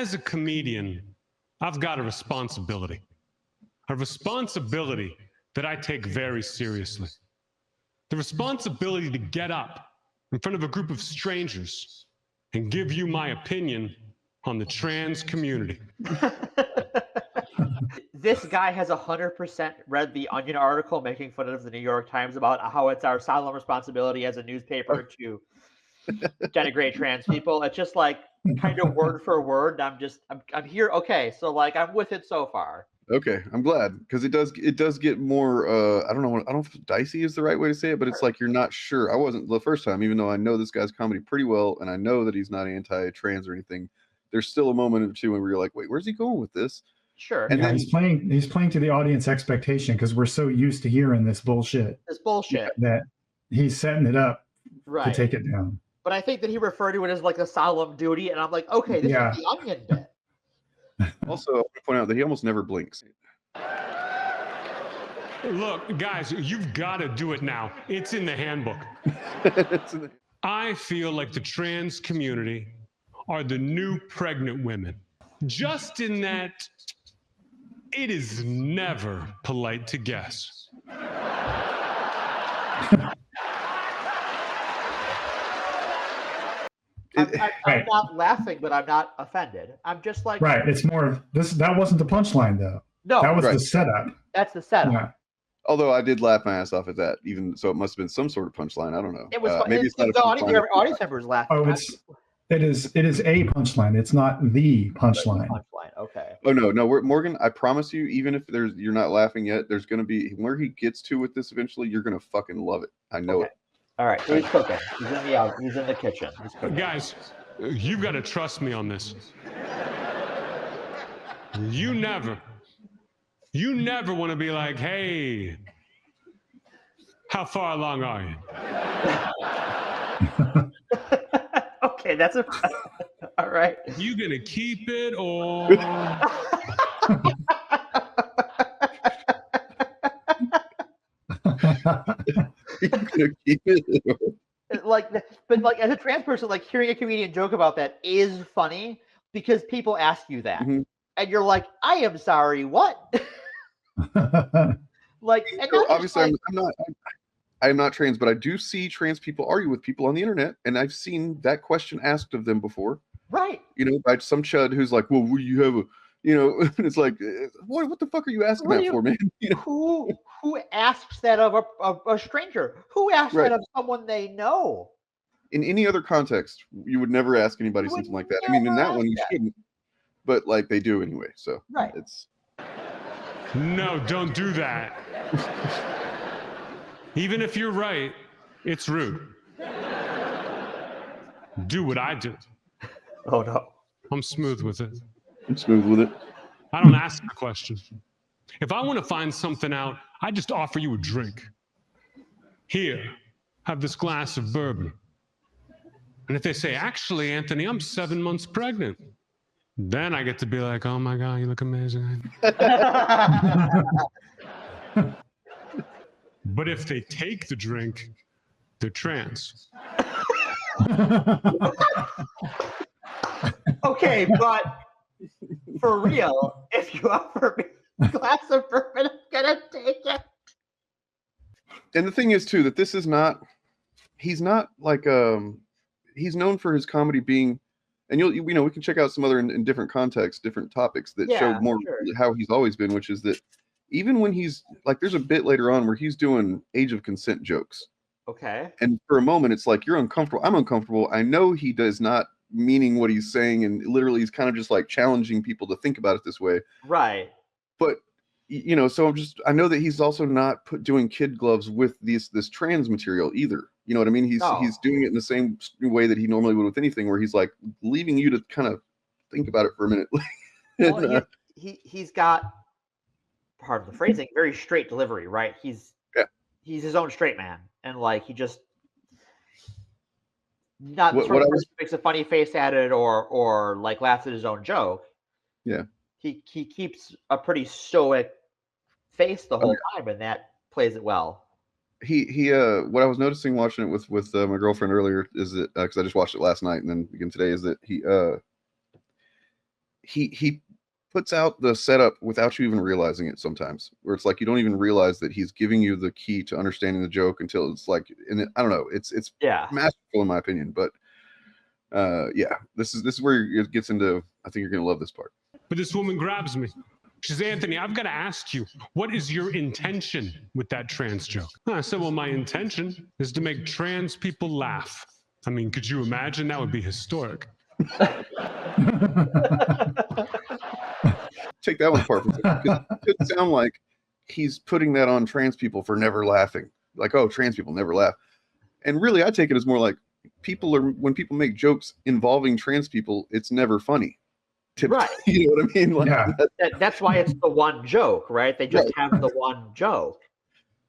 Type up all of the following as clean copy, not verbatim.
as a comedian, I've got a responsibility that I take very seriously. The responsibility to get up in front of a group of strangers and give you my opinion on the trans community. This guy has 100% read the Onion article making fun of the New York Times about how it's our solemn responsibility as a newspaper to denigrate trans people. It's just like kind of word for word. I'm here. Okay, so like I'm with it so far. Okay, I'm glad, because it does get more I don't know if dicey is the right way to say it, but it's like you're not sure. I wasn't the first time, even though I know this guy's comedy pretty well and I know that he's not anti-trans or anything. There's still a moment or two where you're like, wait, where's he going with this? Sure. And then he's playing to the audience expectation, because we're so used to hearing this bullshit. That he's setting it up to take it down. But I think that he referred to it as like a solemn duty, and I'm like, okay, this is the Onion bit. Also, I want to point out that he almost never blinks. Look, guys, you've got to do it now. It's in the handbook. I feel like the trans community are the new pregnant women, just in that it is never polite to guess. I'm not laughing, but I'm not offended. I'm just like... Right, it's more of this. That wasn't the punchline, though. No. That was the setup. That's the setup. Yeah. Although I did laugh my ass off at that, even so, it must have been some sort of punchline. I don't know. It was maybe it's not the audience members laughing. Oh, it is a punchline. It's not the punchline. Okay. Oh no, Morgan, I promise you, even if you're not laughing yet, there's gonna be where he gets to with this eventually, you're gonna fucking love it. I know it. All right, so he's cooking. He's in the kitchen. He's cooking. Guys, you've got to trust me on this. You never want to be like, hey, how far along are you? Okay, that's all right. You gonna keep it or? You're gonna keep it. But as a trans person, like hearing a comedian joke about that is funny because people ask you that, and you're like, I am sorry, what? Like, and obviously, I'm not trans, but I do see trans people argue with people on the internet, and I've seen that question asked of them before. Right. You know, by some chud who's like, well, you have a, you know, it's like, what the fuck are you asking that for, man? You know? Who asks that of a stranger? Who asks that of someone they know? In any other context, you would never ask anybody something like that. I mean, in that one, you shouldn't, but like they do anyway. So it's. No, don't do that. Even if you're right, it's rude. Do what I do. Oh no. I'm smooth with it. I'm smooth with it. I don't ask the question. If I want to find something out, I just offer you a drink. Here, have this glass of bourbon. And if they say, actually, Anthony, I'm 7 months pregnant, then I get to be like, oh my God, you look amazing. But if they take the drink, they're trans. Okay, but for real, if you offer me a glass of bourbon, I'm gonna take it. And the thing is too that this is not. He's not like he's known for his comedy being, and we can check out some other in different contexts, different topics that show more how he's always been, which is that even when he's like, there's a bit later on where he's doing age of consent jokes. Okay. And for a moment, it's like, you're uncomfortable. I'm uncomfortable. I know he does not meaning what he's saying, and literally he's kind of just like challenging people to think about it this way. Right. But you know, so I know that he's also not doing kid gloves with this trans material either. You know what I mean? He's doing it in the same way that he normally would with anything, where he's like leaving you to kind of think about it for a minute. Well, he's got, pardon the phrasing, very straight delivery, right? He's his own straight man, and like he just not sort of makes a funny face at it or like laughs at his own joke. Yeah. He keeps a pretty stoic face the whole time, and that plays it well. He what I was noticing watching it with my girlfriend earlier is that because I just watched it last night and then again today, is that he puts out the setup without you even realizing it sometimes, where it's like you don't even realize that he's giving you the key to understanding the joke until it's like, and I don't know, it's masterful in my opinion. But yeah, this is where it gets into, I think you're gonna love this part. But this woman grabs me. She says, Anthony, I've got to ask you, what is your intention with that trans joke? I said, well, my intention is to make trans people laugh. I mean, could you imagine? That would be historic. Take that one apart. It could sound like he's putting that on trans people for never laughing. Like, oh, trans people never laugh. And really, I take it as more like when people make jokes involving trans people, it's never funny. Right. You know what I mean? Like, that's why it's the one joke, right? They just have the one joke.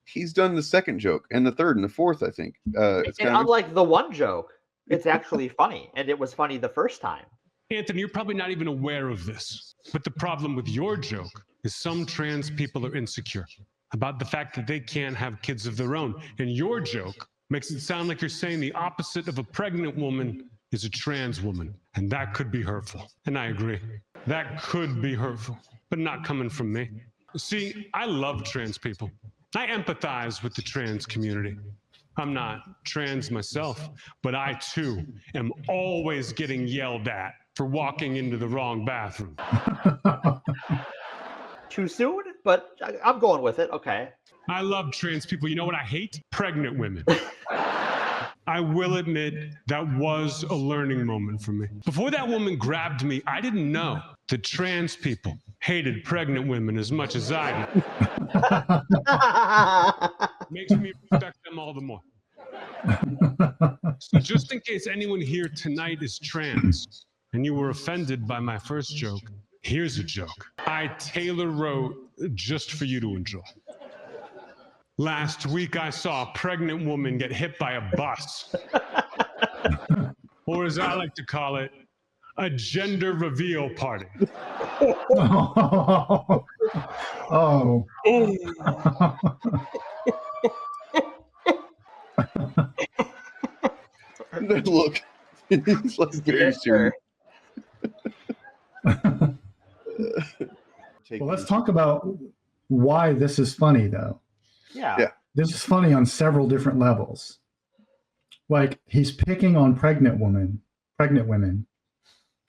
He's done the second joke and the third and the fourth, I think. And unlike the one joke, it's actually funny. And it was funny the first time. Anthony, you're probably not even aware of this. But the problem with your joke is some trans people are insecure about the fact that they can't have kids of their own. And your joke makes it sound like you're saying the opposite of a pregnant woman is a trans woman, and that could be hurtful. And I agree. That could be hurtful, but not coming from me. See, I love trans people. I empathize with the trans community. I'm not trans myself, but I too am always getting yelled at for walking into the wrong bathroom. Too soon, but I'm going with it. Okay. I love trans people. You know what I hate? Pregnant women. I will admit that was a learning moment for me. Before that woman grabbed me, I didn't know that trans people hated pregnant women as much as I do. Makes me respect them all the more. So just in case anyone here tonight is trans and you were offended by my first joke, here's a joke I tailor wrote just for you to enjoy. Last week, I saw a pregnant woman get hit by a bus. Or as I like to call it, a gender reveal party. Oh. Look, he's like very serious. Well, let's talk about why this is funny, though. Yeah. This is funny on several different levels. Like, he's picking on pregnant women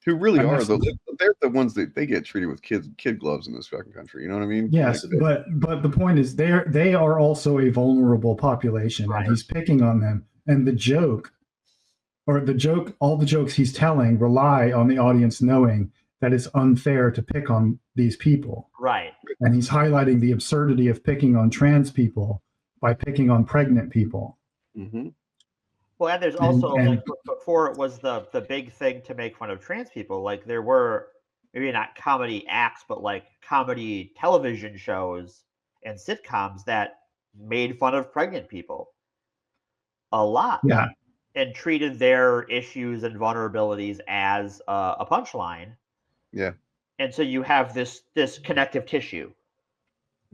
who really are they're the ones that they get treated with kid gloves in this fucking country. You know what I mean? Yes, but the point is they are also a vulnerable population, right. And he's picking on them. And all the jokes he's telling rely on the audience knowing that it's unfair to pick on these people. Right. And he's highlighting the absurdity of picking on trans people by picking on pregnant people. Mm-hmm. Well, and there's also, like, before it was the big thing to make fun of trans people, like, there were maybe not comedy acts, but like comedy television shows and sitcoms that made fun of pregnant people a lot. Yeah. And treated their issues and vulnerabilities as a punchline. Yeah. And so you have this connective tissue.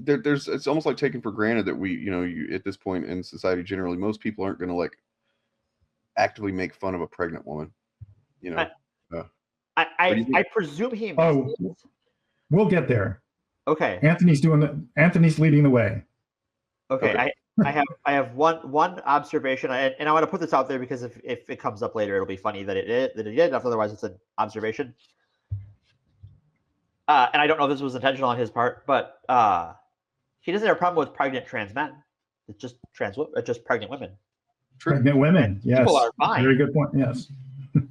It's almost like taken for granted that you at this point in society, generally, most people aren't going to like actively make fun of a pregnant woman. You know. I presume he. Oh, we'll get there. Okay. Anthony's leading the way. Okay. I have one observation, and I want to put this out there because if it comes up later, it'll be funny that it did. Otherwise, it's an observation. And I don't know if this was intentional on his part, but he doesn't have a problem with pregnant trans men. It's just pregnant women. Pregnant women, yes. People are fine. Very good point. Yes.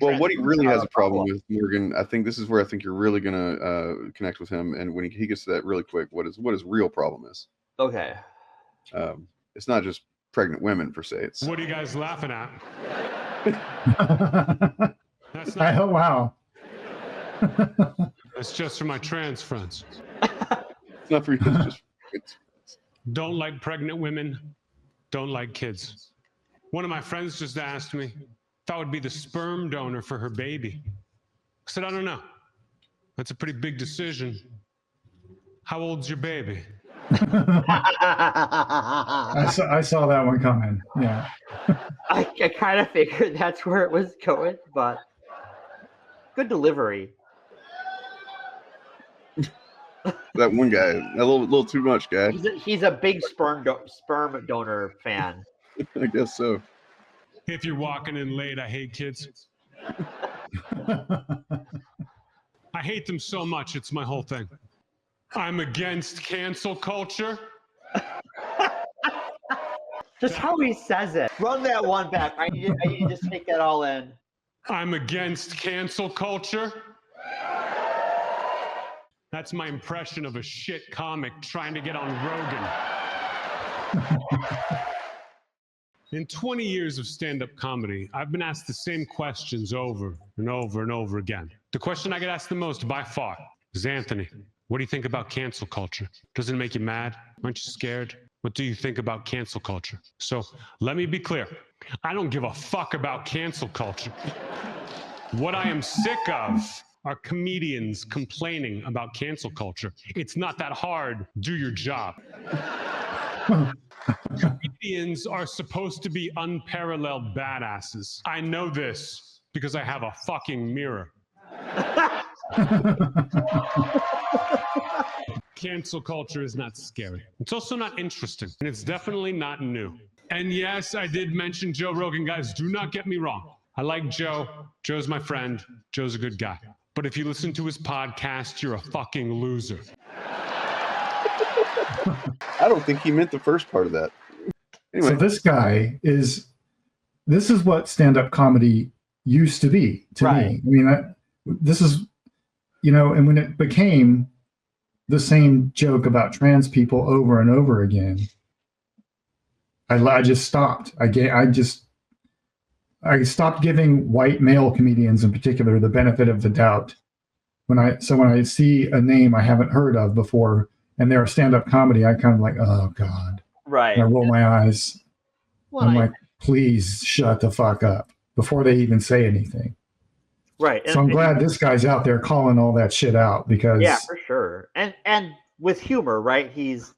Well, what he really has a problem with, Morgan, I think this is where I think you're really going to connect with him. And when he gets to that really quick, what his real problem is. Okay. It's not just pregnant women per se. It's what are you guys laughing at? Wow. It's just for my trans friends. It's not for you. It's just don't like pregnant women. Don't like kids. One of my friends just asked me if I would be the sperm donor for her baby. I said, I don't know. That's a pretty big decision. How old's your baby? I saw that one coming. Yeah. I kind of figured that's where it was going, but good delivery. That one guy, a little too much guy. He's a big sperm donor fan. I guess so. If you're walking in late, I hate kids. I hate them so much, it's my whole thing. I'm against cancel culture. Just how he says it. Run that one back. I need to just take that all in. I'm against cancel culture. That's my impression of a shit comic trying to get on Rogan. In 20 years of stand-up comedy, I've been asked the same questions over and over and over again. The question I get asked the most by far is, Anthony, what do you think about cancel culture? Doesn't it make you mad? Aren't you scared? What do you think about cancel culture? So let me be clear. I don't give a fuck about cancel culture. What I am sick of are comedians complaining about cancel culture. It's not that hard. Do your job. Comedians are supposed to be unparalleled badasses. I know this because I have a fucking mirror. Cancel culture is not scary. It's also not interesting, and it's definitely not new. And yes, I did mention Joe Rogan, guys. Do not get me wrong. I like Joe. Joe's my friend. Joe's a good guy. But if you listen to his podcast, you're a fucking loser. I don't think he meant the first part of that. Anyway. So this is what stand-up comedy used to be to me. I mean, this is, and when it became the same joke about trans people over and over again, I just stopped. I stopped giving white male comedians in particular the benefit of the doubt. When I see a name I haven't heard of before and they're a stand-up comedy, I kind of like, oh God. Right. And I roll my eyes. Well, I'm like, please shut the fuck up before they even say anything. Right. So I'm glad this guy's out there calling all that shit out because yeah, for sure. And with humor, right? He's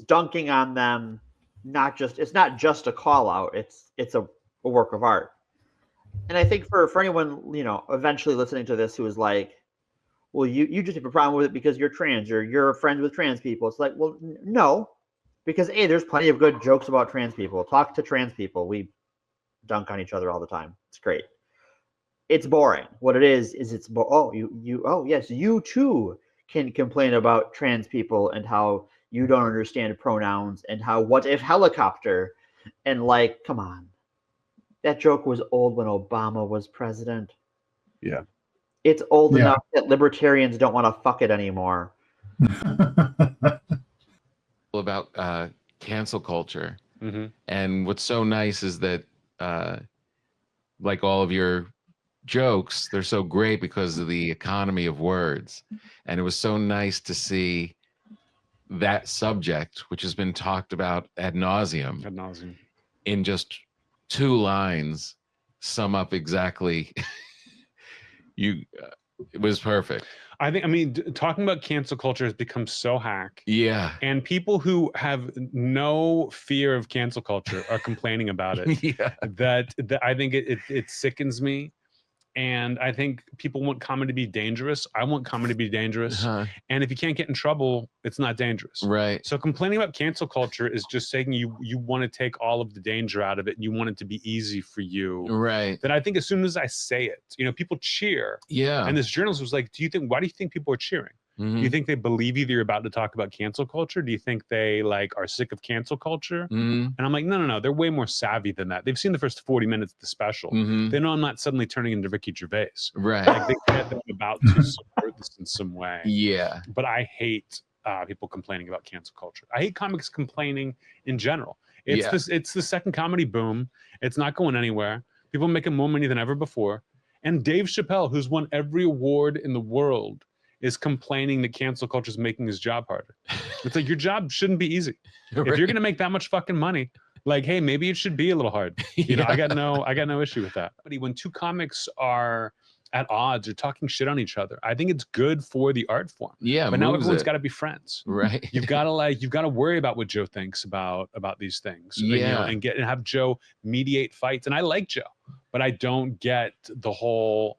dunking on them. It's not just a call out. It's a work of art. And I think for anyone, eventually listening to this who is like, well, you just have a problem with it because you're trans or you're friends with trans people. It's like, well, no, because there's plenty of good jokes about trans people. Talk to trans people. We dunk on each other all the time. It's great. It's boring. What it is it's yes, you too can complain about trans people and how you don't understand pronouns and how what if helicopter and like, come on. That joke was old when Obama was president. Yeah. It's old enough that libertarians don't want to fuck it anymore. About cancel culture. Mm-hmm. And what's so nice is that like all of your jokes, they're so great because of the economy of words. And it was so nice to see that subject, which has been talked about ad nauseum, in just 2 lines, sum up exactly. It was perfect. I mean, talking about cancel culture has become so hack. Yeah. And people who have no fear of cancel culture are complaining about it. Yeah. That I think it sickens me. And I think people want comedy to be dangerous. I want comedy to be dangerous. Uh-huh. And if you can't get in trouble, it's not dangerous. Right. So complaining about cancel culture is just saying you want to take all of the danger out of it and you want it to be easy for you. Right. That I think as soon as I say it, people cheer. Yeah. And this journalist was like, why do you think people are cheering? Mm-hmm. Do you think they believe either you're about to talk about cancel culture? Do you think they are sick of cancel culture? Mm-hmm. And I'm like, no. They're way more savvy than that. They've seen the first 40 minutes of the special. Mm-hmm. They know I'm not suddenly turning into Ricky Gervais. Right. Like they get that I'm about to subvert this in some way. Yeah. But I hate people complaining about cancel culture. I hate comics complaining in general. It's the second comedy boom. It's not going anywhere. People are making more money than ever before. And Dave Chappelle, who's won every award in the world, is complaining that cancel culture is making his job harder. It's like, your job shouldn't be easy. Right. If you're going to make that much fucking money, hey, maybe it should be a little hard. I got no issue with that. But when 2 comics are at odds or talking shit on each other, I think it's good for the art form. Yeah. But now everyone's got to be friends. Right. You've got to worry about what Joe thinks about these things. Yeah. And have Joe mediate fights. And I like Joe, but I don't get the whole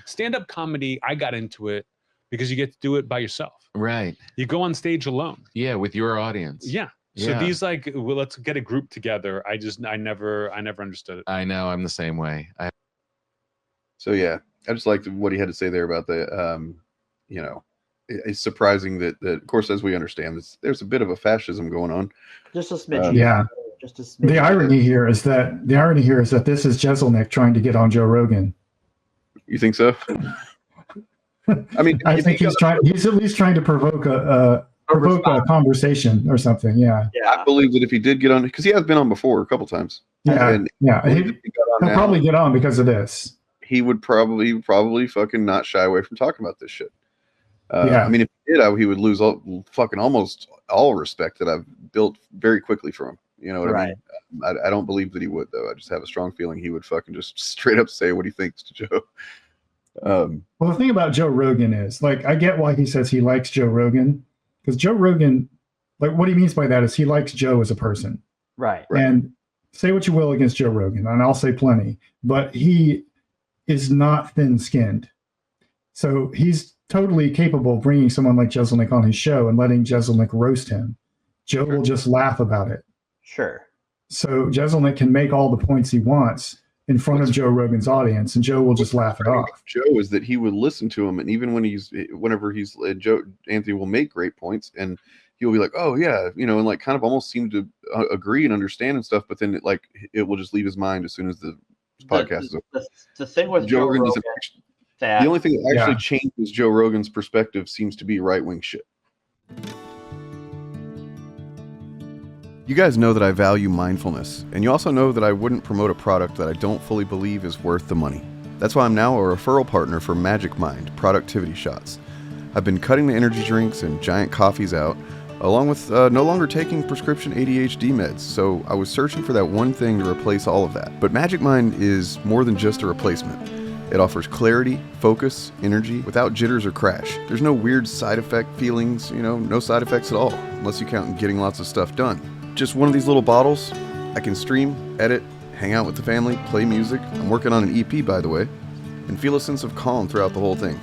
stand-up comedy. I got into it because you get to do it by yourself. Right. You go on stage alone. Yeah, with your audience. Yeah. So Yeah. these like, well, let's get a group together. I never understood it. I know, I'm the same way. So yeah, I just liked what he had to say there about the, you know, it's surprising that of course, as we understand, there's a bit of a fascism going on. Just a smidge. Yeah. Just a smidge. The irony here is that this is Jeselnik trying to get on Joe Rogan. You think so? I mean, I think he's at least trying to provoke a conversation or something. Yeah. I believe that if he did get on, because he has been on before a couple times. Yeah. And Yeah. he'll Probably get on because of this. He would probably fucking not shy away from talking about this shit. Yeah. I mean, if he did, he would lose almost all respect that I've built very quickly for him. You know what I mean? I don't believe that he would, though. I just have a strong feeling he would fucking just straight up say what he thinks to Joe. Well, the thing about Joe Rogan is, like, I get why he says he likes Joe Rogan, because Joe Rogan, like, what he means by that is he likes Joe as a person. Right. And say what you will against Joe Rogan, and I'll say plenty, but he is not thin-skinned. So he's totally capable of bringing someone like Jeselnik on his show and letting Jeselnik roast him. Joe will just laugh about it. Sure. So Jeselnik can make all the points he wants in front of Joe Rogan's audience, and Joe will just laugh it off. Joe is that he would listen to him, and even whenever Anthony will make great points, and he'll be like, "Oh yeah," you know, and like kind of almost seem to agree and understand and stuff, but then it will just leave his mind as soon as the podcast is over. The thing with Joe Rogan, the only thing that actually changes Joe Rogan's perspective seems to be right-wing shit. You guys know that I value mindfulness, and you also know that I wouldn't promote a product that I don't fully believe is worth the money. That's why I'm now a referral partner for Magic Mind Productivity Shots. I've been cutting the energy drinks and giant coffees out, along with no longer taking prescription ADHD meds, so I was searching for that one thing to replace all of that. But Magic Mind is more than just a replacement. It offers clarity, focus, energy, without jitters or crash. There's no weird side effect feelings, no side effects at all, unless you count getting lots of stuff done. Just one of these little bottles, I can stream, edit, hang out with the family, play music. I'm working on an EP, by the way, and feel a sense of calm throughout the whole thing.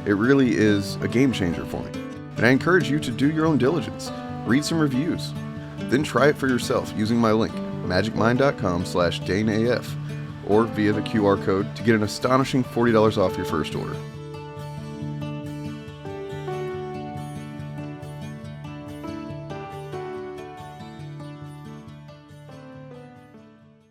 It really is a game changer for me. And I encourage you to do your own diligence. Read some reviews. Then try it for yourself using my link, magicmind.com/DaneAF, or via the QR code to get an astonishing $40 off your first order.